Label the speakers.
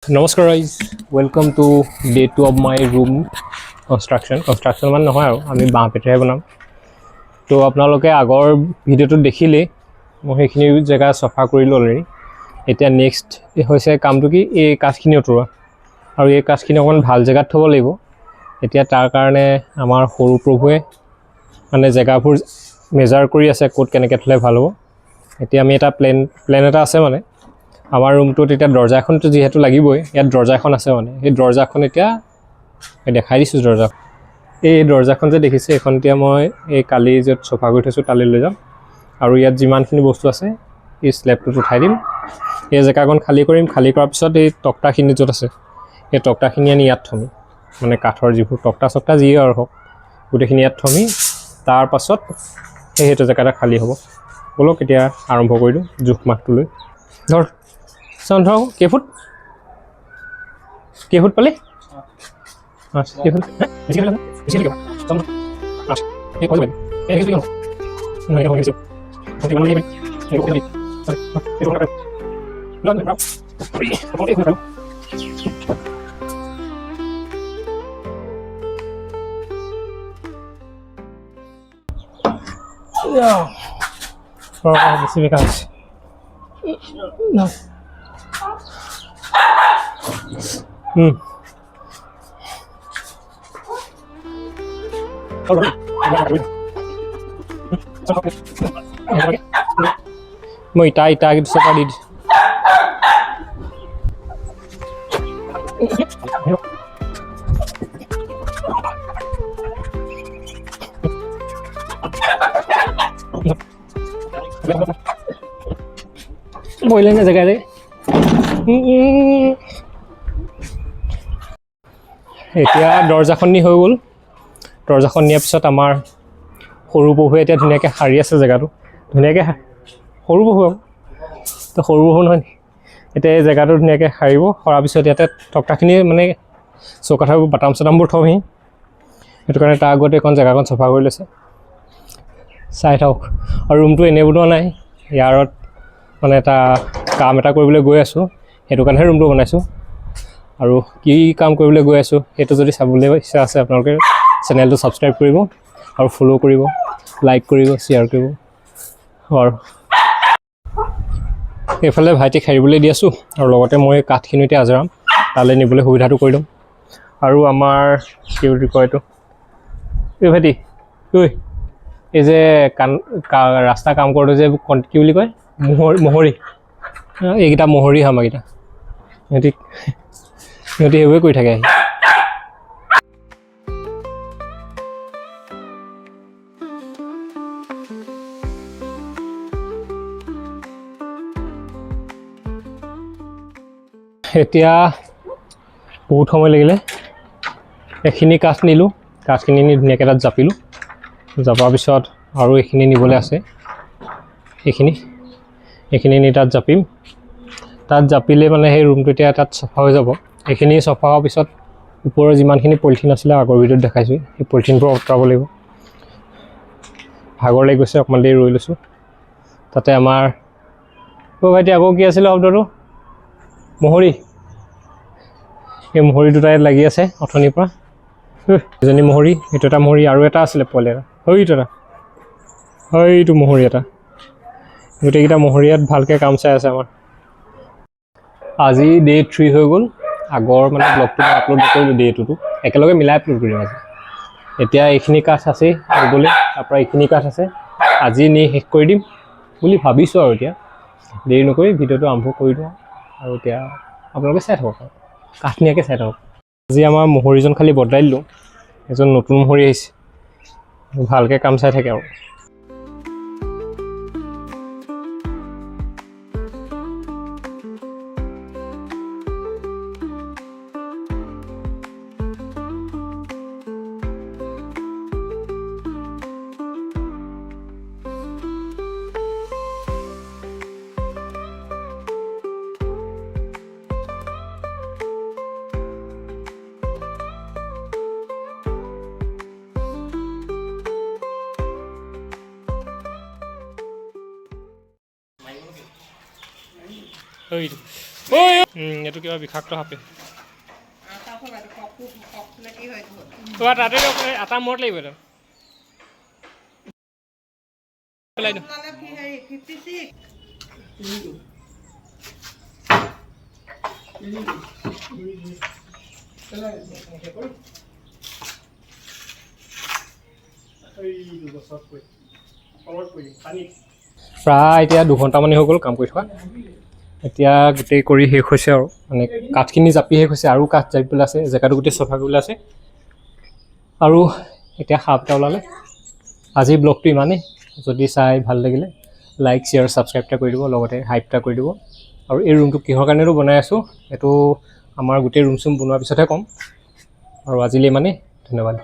Speaker 1: Namaskar guys, welcome to day 2 of my room construction man নহয় আৰু আমি বাঁহ পেটেৰে বনাম তো আপোনালোকে আগৰ ভিডিঅ'টো দেখিলে মই সেইখিনি জেগা সফা কৰিলো অলৰেডি এতিয়া নেক্সট হৈছে কামটো কি এই কাঠখিনি অতৰুৱা আৰু এই কাঠখিনি অকমান ভাল জেগাত থব লাগিব এতিয়া তাৰ কাৰণে আমাৰ সৰু প্ৰভুৱে মানে জেগাবোৰ মেজাৰ কৰি আছে কোড কেনেকৈ থলে ভাল হ'ব এতিয়া আমি এটা প্লেন এটা আছে মানে আমাৰ ৰুমটোত এতিয়া দৰ্জাখনটো যেহেতু লাগিবই ইয়াত দৰ্জাখন আছে মানে এই দৰ্জাখন এতিয়া দেখাই দিছো দৰ্জা এই দৰ্জাখন যে দেখিছে এখন এতিয়া মই এই কালি য'ত সোফা কৰি থৈছো তালৈ লৈ যাম আৰু ইয়াত যিমানখিনি বস্তু আছে এই স্লেবটো উঠাই দিম এই জেগাখন খালী কৰিম খালী কৰাৰ পিছত এই তক্তাখিনি য'ত আছে এই তক্তাখিনি আনি ইয়াত থমি মানে কাঠৰ যিবোৰ তক্তা যি আৰু হওক গোটেইখিনি ইয়াত থমি তাৰ পাছত সেইটো জেগাটা খালী হ'ব বলক এতিয়া আৰম্ভ কৰি দিওঁ জোখ মাখটো লৈ ধৰ Sandro, ¿qué fue? ¿Qué fue, Pale? ¿Qué fue? ¿Qué fue? ¿Qué fue? Sandro. ¿Qué fue? ¿Qué fue? No, ¿qué fue? ¿Qué fue? ¿Qué fue? ¿Qué fue? No. Oh, sí me cansé. No. Moi tai gitu sekali. Boilernya jaga deh. এতিয়া দৰ্জাখন নি হৈ গ'ল দৰ্জাখন নিয়াৰ পিছত আমাৰ সৰু বহুৱে এতিয়া ধুনীয়াকৈ সাৰি আছে জেগাটো ধুনীয়াকৈ সৰু বহু তো সৰু বহু নহয় এতিয়া এই জেগাটো ধুনীয়াকৈ সাৰিব সৰাৰ পিছত ইয়াতে তক্তাখিনি মানে চৌকাঠবোৰ বাটাম চাটামবোৰ থওঁহি সেইটো কাৰণে তাৰ আগতে এখন জেগাখন চফা কৰি লৈছে চাই থাকক আৰু ৰুমটো এনে বনোৱা নাই ইয়াৰত মানে এটা কাম এটা কৰিবলৈ গৈ আছোঁ সেইটো কাৰণেহে ৰুমটো বনাইছোঁ আৰু কি কাম কৰিবলৈ গৈ আছোঁ সেইটো যদি চাবলৈ ইচ্ছা আছে আপোনালোকে চেনেলটো ছাবস্ক্ৰাইব কৰিব আৰু ফ'ল' কৰিব লাইক কৰিব শ্বেয়াৰ কৰিব আৰু এইফালে ভাইটিক সাৰিবলৈ দি আছোঁ আৰু লগতে মই কাঠখিনি এতিয়া আজৰাম তালৈ নিবলৈ সুবিধাটো কৰি দিম আৰু আমাৰ কি বুলি কয় এইটো এই ভাইটি ঐ এই যে ৰাস্তা কাম কৰোঁতে যে কি বুলি কয় মহৰি এইকেইটা মহৰি আমাৰকেইটা সিহঁতি সেইবোৰে কৰি থাকে এতিয়া বহুত সময় লাগিলে এইখিনি কাঠ নিলোঁ কাঠখিনি নি ধুনীয়াকৈ তাত জাপিলোঁ জাপাৰ পিছত আৰু এইখিনি নিবলৈ আছে এইখিনি নি তাত জাপিম তাত জাপিলে মানে সেই ৰুমটো এতিয়া তাত চফা হৈ যাব এইখিনি চফা হোৱাৰ পিছত ওপৰৰ যিমানখিনি পলিথিন আছিলে আগৰ ভিডিঅ'ত দেখাইছোঁ সেই পলিথিনবোৰ আঁতৰাব লাগিব ভাগৰ লাগি গৈছে অকণমান দেৰি ৰৈ লৈছোঁ তাতে আমাৰ ভাইটি আকৌ কি আছিলে শব্দটো মহৰি এই মহৰি দুটাই লাগি আছে অথনিৰ পৰা এজনী মহৰি এইটো এটা মহৰি আৰু এটা আছিলে পোৱালি এটা এইটো মহৰি এটা গোটেইকেইটা মহৰিয়াত ভালকৈ কাম চাই আছে আমাৰ আজি ডে 3 হৈ গ'ল আগৰ মানে ব্লগটো মই আপলোড নকৰিলোঁ ডে 2টো একেলগে মিলাই আপলোড কৰিম আজি এতিয়া এইখিনি কাঠ আছেই ৰুবলৈ তাৰপৰা এইখিনি কাঠ আছে আজি নি শেষ কৰি দিম বুলি ভাবিছোঁ আৰু এতিয়া দেৰি নকৰি ভিডিঅ'টো আৰম্ভ কৰি দিওঁ আৰু এতিয়া আপোনালোকে চাই থাকক কাঠনীয়াকৈ চাই থাকক আজি আমাৰ মহৰিজন খালি বদলাই দিলোঁ এজন নতুন মহৰি আহিছে ভালকৈ কাম চাই থাকে আৰু এইটো কিবা বিষাক্ত সাপে তাতে আটা মূৰত লাগিব এইটো প্ৰায় এতিয়া 2 ঘণ্টামানেই হৈ গ'ল কাম কৰি থকা এতিয়া গোটেই কৰি শেষ হৈছে আৰু মানে কাঠখিনি জাপি শেষ হৈছে আৰু কাঠ জাপিবলৈ আছে জেগাটো গোটেই চফা কৰিবলৈ আছে আৰু এতিয়া সাপ এটা ওলালে আজি ব্লগটো ইমানেই যদি চাই ভাল লাগিলে লাইক শ্বেয়াৰ ছাবস্ক্ৰাইব এটা কৰি দিব লগতে হাইপ এটা কৰি দিব আৰু এই ৰুমটো কিহৰ কাৰণেতো বনাই আছোঁ এইটো আমাৰ গোটেই ৰুম চুম বনোৱাৰ পিছতহে ক'ম আৰু আজিলৈ ইমানেই ধন্যবাদ